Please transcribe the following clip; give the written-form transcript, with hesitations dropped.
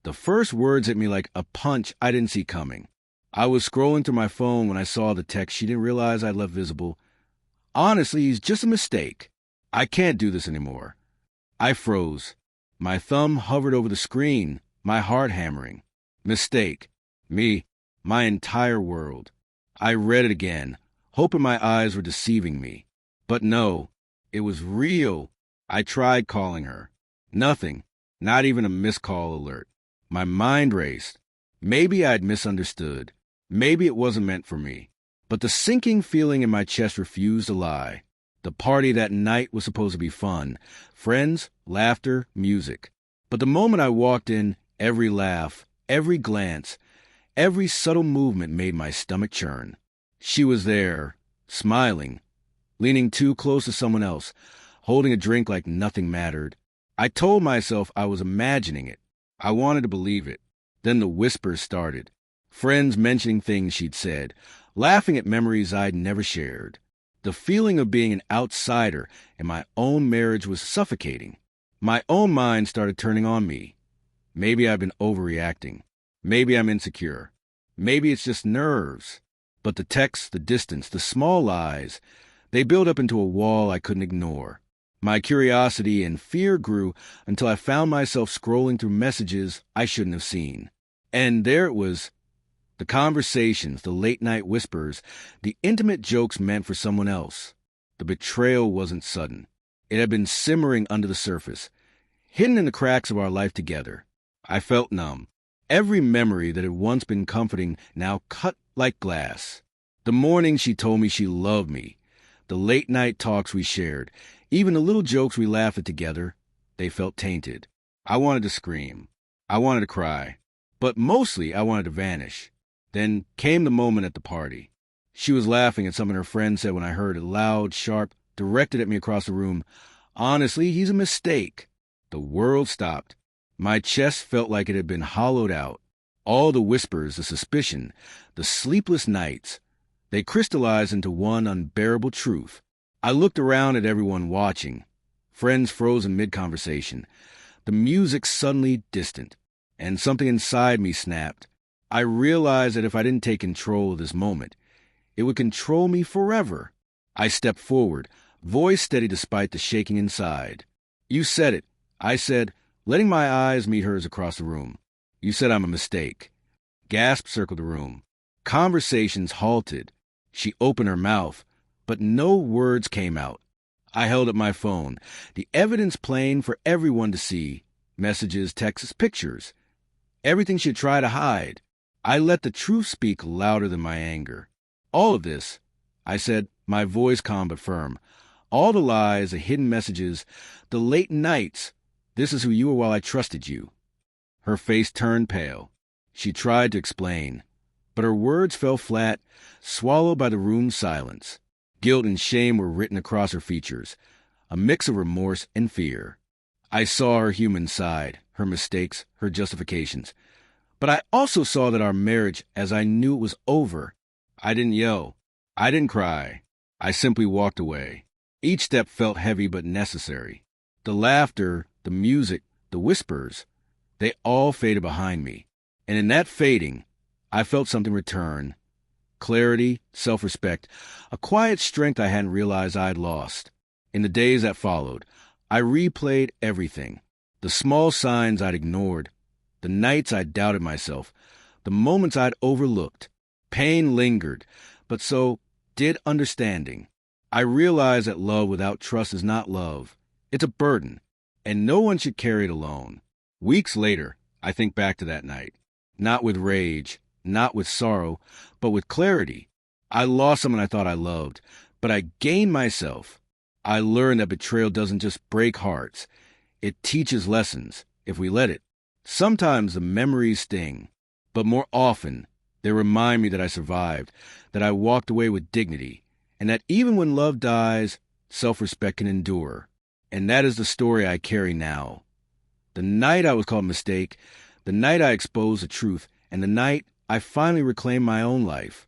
The first words hit me like a punch I didn't see coming. I was scrolling through my phone when I saw the text she didn't realize I'd left visible. Honestly, he's just a mistake. I can't do this anymore. I froze. My thumb hovered over the screen, my heart hammering. Mistake. Me. My entire world. I read it again, hoping my eyes were deceiving me. But no, it was real. I tried calling her. Nothing. Not even a missed call alert. My mind raced. Maybe I'd misunderstood. Maybe it wasn't meant for me. But the sinking feeling in my chest refused to lie. The party that night was supposed to be fun. Friends, laughter, music. But the moment I walked in, every laugh, every glance, every subtle movement made my stomach churn. She was there, smiling, leaning too close to someone else, holding a drink like nothing mattered. I told myself I was imagining it. I wanted to believe it. Then the whispers started. Friends mentioning things she'd said, laughing at memories I'd never shared. The feeling of being an outsider in my own marriage was suffocating. My own mind started turning on me. Maybe I've been overreacting. Maybe I'm insecure. Maybe it's just nerves. But the texts, the distance, the small lies, they built up into a wall I couldn't ignore. My curiosity and fear grew until I found myself scrolling through messages I shouldn't have seen. And there it was. The conversations, the late-night whispers, the intimate jokes meant for someone else. The betrayal wasn't sudden. It had been simmering under the surface, hidden in the cracks of our life together. I felt numb. Every memory that had once been comforting now cut like glass. The morning she told me she loved me, the late-night talks we shared, even the little jokes we laughed at together, they felt tainted. I wanted to scream. I wanted to cry. But mostly I wanted to vanish. Then came the moment at the party. She was laughing at something her friend said when I heard it, loud, sharp, directed at me across the room. Honestly, he's a mistake. The world stopped. My chest felt like it had been hollowed out. All the whispers, the suspicion, the sleepless nights, they crystallized into one unbearable truth. I looked around at everyone watching. Friends frozen mid-conversation. The music suddenly distant, and something inside me snapped. I realized that if I didn't take control of this moment, it would control me forever. I stepped forward, voice steady despite the shaking inside. You said it. I said, letting my eyes meet hers across the room. You said I'm a mistake. Gasps circled the room. Conversations halted. She opened her mouth, but no words came out. I held up my phone, the evidence plain for everyone to see. Messages, texts, pictures. Everything she'd try to hide. I let the truth speak louder than my anger. All of this, I said, my voice calm but firm. All the lies, the hidden messages, the late nights. This is who you were while I trusted you. Her face turned pale. She tried to explain, but her words fell flat, swallowed by the room's silence. Guilt and shame were written across her features, a mix of remorse and fear. I saw her human side, her mistakes, her justifications. But I also saw that our marriage, as I knew it was over, I didn't yell. I didn't cry. I simply walked away. Each step felt heavy but necessary. The laughter, the music, the whispers, they all faded behind me. And in that fading, I felt something return. Clarity, self-respect, a quiet strength I hadn't realized I'd lost. In the days that followed, I replayed everything. The small signs I'd ignored, the nights I doubted myself, the moments I'd overlooked. Pain lingered, but so did understanding. I realized that love without trust is not love. It's a burden, and no one should carry it alone. Weeks later, I think back to that night. Not with rage, not with sorrow, but with clarity. I lost someone I thought I loved, but I gained myself. I learned that betrayal doesn't just break hearts. It teaches lessons, if we let it. Sometimes the memories sting, but more often they remind me that I survived, that I walked away with dignity, and that even when love dies, self-respect can endure. And that is the story I carry now. The night I was called a mistake, the night I exposed the truth, and the night I finally reclaimed my own life.